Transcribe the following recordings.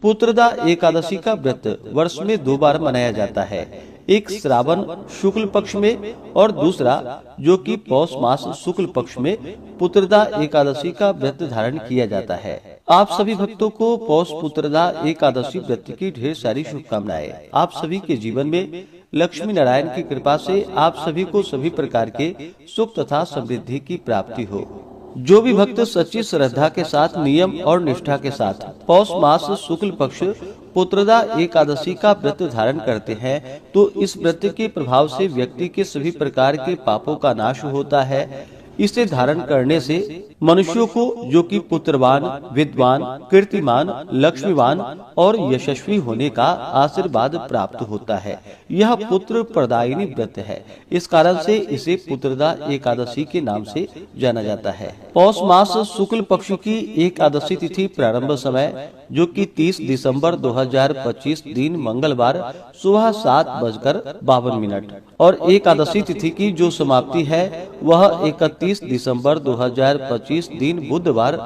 पुत्रदा एकादशी का व्रत वर्ष में 2 बार मनाया जाता है, एक श्रावण शुक्ल पक्ष में और दूसरा जो कि पौष मास शुक्ल पक्ष में पुत्रदा एकादशी का व्रत धारण किया जाता है। आप सभी भक्तों को पौष पुत्रदा एकादशी व्रत की ढेर सारी शुभकामनाएं। आप सभी के जीवन में लक्ष्मी नारायण की कृपा से आप सभी को सभी प्रकार के सुख तथा समृद्धि की प्राप्ति हो। जो भी भक्त सच्ची श्रद्धा के साथ नियम और निष्ठा के साथ पौष मास शुक्ल पक्ष पुत्रदा एकादशी का व्रत धारण करते हैं तो इस व्रत के प्रभाव से व्यक्ति के सभी प्रकार के पापों का नाश होता है। इसे धारण करने से मनुष्यों को जो कि पुत्रवान, विद्वान, कीर्तिमान, लक्ष्मीवान और यशस्वी होने का आशीर्वाद प्राप्त होता है। यह पुत्र प्रदायिनी व्रत है, इस कारण से इसे पुत्रदा एकादशी के नाम से जाना जाता है। पौष मास शुक्ल पक्ष की एकादशी तिथि प्रारंभ समय जो कि 30 दिसंबर 2025 दिन मंगलवार सुबह 7:52 और एकादशी तिथि की जो समाप्ति है वह 31 दिसंबर 2025 दिन बुधवार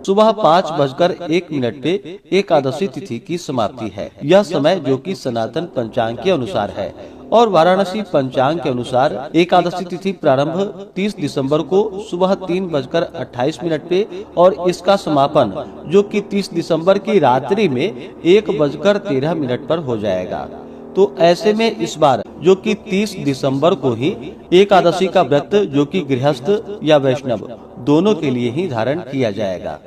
सुबह 5:01 पे एकादशी तिथि की समाप्ति है। यह समय जो कि सनातन पंचांग के अनुसार है और वाराणसी पंचांग के अनुसार एकादशी तिथि प्रारंभ 30 दिसंबर को सुबह 3:28 पे और इसका समापन जो कि 30 दिसंबर की रात्रि में 1:13 पर हो जाएगा। तो ऐसे में इस बार जो कि 30 दिसंबर को ही एकादशी का व्रत जो कि गृहस्थ या वैष्णव दोनों के लिए ही धारण किया जाएगा।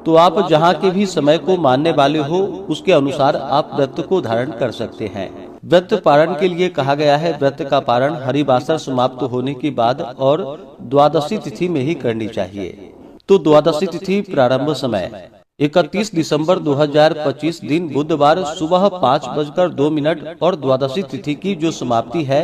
तो आप जहाँ के भी समय को मानने वाले हो उसके अनुसार आप व्रत को धारण कर सकते हैं। व्रत पारण के लिए कहा गया है व्रत का पारण हरिवासर समाप्त होने के बाद और द्वादशी तिथि में ही करनी चाहिए। तो द्वादशी तिथि प्रारंभ समय 31 दिसंबर 2025 दिन बुधवार सुबह 5:02 और द्वादशी तिथि की जो समाप्ति है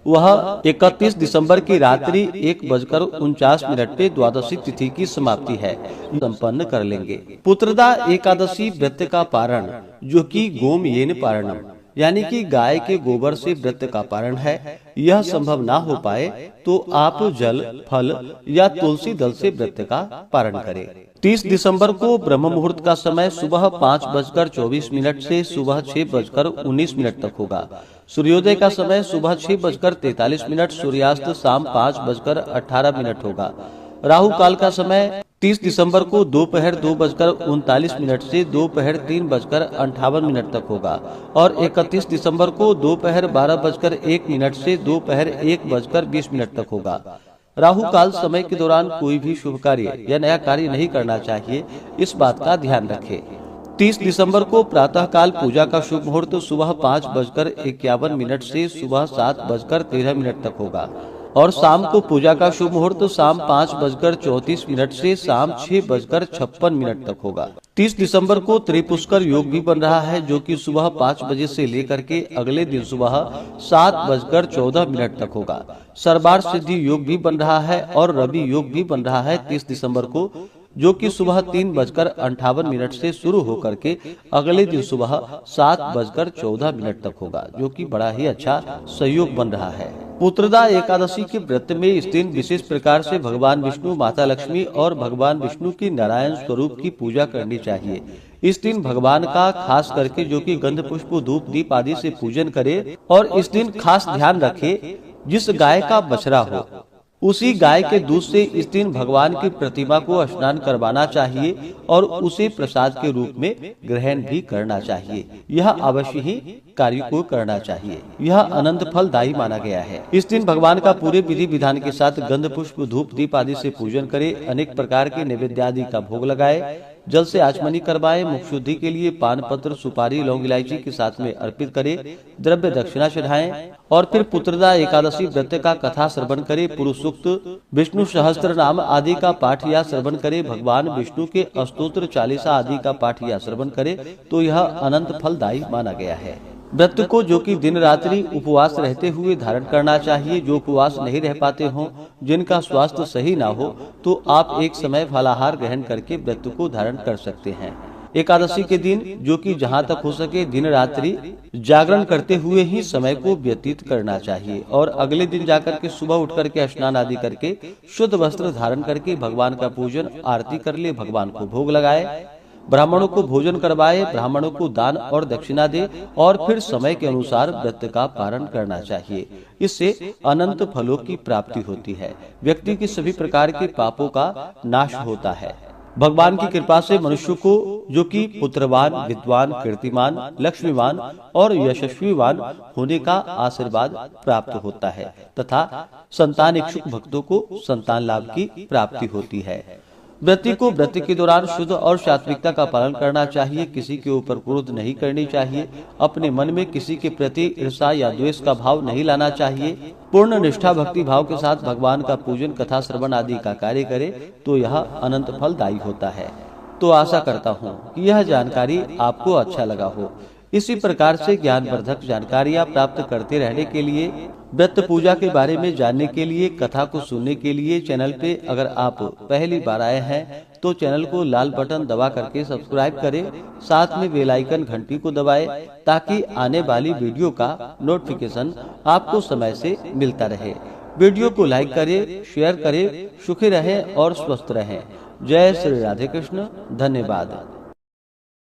वह 31 दिसंबर की रात्रि 1:49 पे द्वादशी तिथि की समाप्ति है संपन्न कर लेंगे। पुत्रदा एकादशी व्रत का पारण जो कि गोमयेन पारणम यानी कि गाय के गोबर से व्रत का पारण है। यह संभव ना हो पाए तो आप जल, फल या तुलसी दल से व्रत का पारण करें। 30 दिसंबर को ब्रह्म मुहूर्त का समय सुबह 5:24 से सुबह 6:19 तक होगा। सूर्योदय का समय सुबह 6:43, सूर्यास्त शाम 5:18 होगा। राहु काल का समय 30 दिसंबर को दोपहर 2:39 से दोपहर 3:58 तक होगा और 31 दिसंबर को दोपहर 12:01 से दोपहर 1:20 तक होगा। राहु काल समय के दौरान कोई भी शुभ कार्य या नया कार्य नहीं करना चाहिए, इस बात का ध्यान रखें। 30 दिसंबर को प्रातः काल पूजा का शुभ मुहूर्त सुबह 5:51 से सुबह 7:13 तक होगा और शाम को पूजा का शुभ मुहूर्त शाम 5:34 से शाम 6:56 तक होगा। 30 दिसंबर को त्रिपुष्कर योग भी बन रहा है जो कि सुबह 5 बजे से लेकर के अगले दिन सुबह 7:14 तक होगा। सर्वार्थ सिद्धि योग भी बन रहा है और रवि योग भी बन रहा है 30 दिसंबर को जो कि सुबह 3:58 से शुरू होकर के अगले दिन सुबह 7:14 तक होगा जो कि बड़ा ही अच्छा सहयोग बन रहा है। पुत्रदा एकादशी के व्रत में इस दिन विशेष प्रकार से भगवान विष्णु, माता लक्ष्मी और भगवान विष्णु की नारायण स्वरूप की पूजा करनी चाहिए। इस दिन भगवान का खास करके जो कि गंध पुष्प धूप दीप आदि से पूजन करे और इस दिन खास ध्यान रखे जिस गाय का बछड़ा हो उसी गाय के दूध से इस दिन भगवान की प्रतिमा को स्नान करवाना चाहिए और उसे प्रसाद के रूप में ग्रहण भी करना चाहिए। यह अवश्य ही कार्य को करना चाहिए। यह अनंत फलदायी माना गया है। इस दिन भगवान का पूरे विधि विधान के साथ गंध पुष्प धूप दीप आदि से पूजन करे, अनेक प्रकार के नैवेद्य आदि का भोग लगाए, जल से आचमनी करवाए, मुख शुद्धि के लिए पान पत्र, सुपारी, लौंग इलायची के साथ में अर्पित करे, द्रव्य दक्षिणा चढ़ाएं और फिर पुत्रदा एकादशी व्रत का कथा श्रवण करे, पुरुष सूक्त, विष्णु सहस्त्र नाम आदि का पाठ या श्रवण करे, भगवान विष्णु के स्तोत्र चालीसा आदि का पाठ या श्रवण करे तो यह अनंत फलदायी माना गया है। व्रत को जो कि दिन रात्रि उपवास रहते हुए धारण करना चाहिए। जो उपवास नहीं रह पाते हों, जिनका स्वास्थ्य सही ना हो तो आप एक समय फलाहार ग्रहण करके व्रत को धारण कर सकते हैं। एकादशी के दिन जो कि जहाँ तक हो सके दिन रात्रि जागरण करते हुए ही समय को व्यतीत करना चाहिए और अगले दिन जाकर के सुबह उठ करके स्नान आदि करके शुद्ध वस्त्र धारण करके भगवान का पूजन आरती कर ले, भगवान को भोग लगाए। ब्राह्मणों को भोजन करवाए, ब्राह्मणों को दान और दक्षिणा दे और फिर समय के अनुसार व्रत का पालन करना चाहिए। इससे अनंत फलों की प्राप्ति होती है। व्यक्ति के सभी प्रकार के पापों का नाश होता है। भगवान की कृपा से मनुष्य को, जो कि पुत्रवान, विद्वान, कीर्तिमान, लक्ष्मीवान और यशस्वीवान होने का आशीर्वाद प्राप्त होता है तथा संतान इच्छुक भक्तों को संतान लाभ की प्राप्ति होती है। व्यक्ति को व्रत के दौरान शुद्ध और सात्विकता का पालन करना चाहिए। किसी के ऊपर क्रोध नहीं करनी चाहिए। अपने मन में किसी के प्रति ईर्ष्या या द्वेष का भाव नहीं लाना चाहिए। पूर्ण निष्ठा भक्ति भाव के साथ भगवान का पूजन, कथा श्रवण आदि का कार्य करे तो यह अनंत फलदायी होता है। तो आशा करता हूँ कि यह जानकारी आपको अच्छा लगा हो। इसी प्रकार से ज्ञानवर्धक जानकारियाँ प्राप्त करते रहने के लिए, व्रत पूजा के बारे में जानने के लिए, कथा को सुनने के लिए चैनल पे अगर आप पहली बार आए हैं तो चैनल को लाल बटन दबा करके सब्सक्राइब करें। साथ में बेल आइकन घंटी को दबाएं ताकि आने वाली वीडियो का नोटिफिकेशन आपको समय से मिलता रहे। वीडियो को लाइक करें, शेयर करें। सुखी रहें और स्वस्थ रहें। जय श्री राधे कृष्ण। धन्यवाद।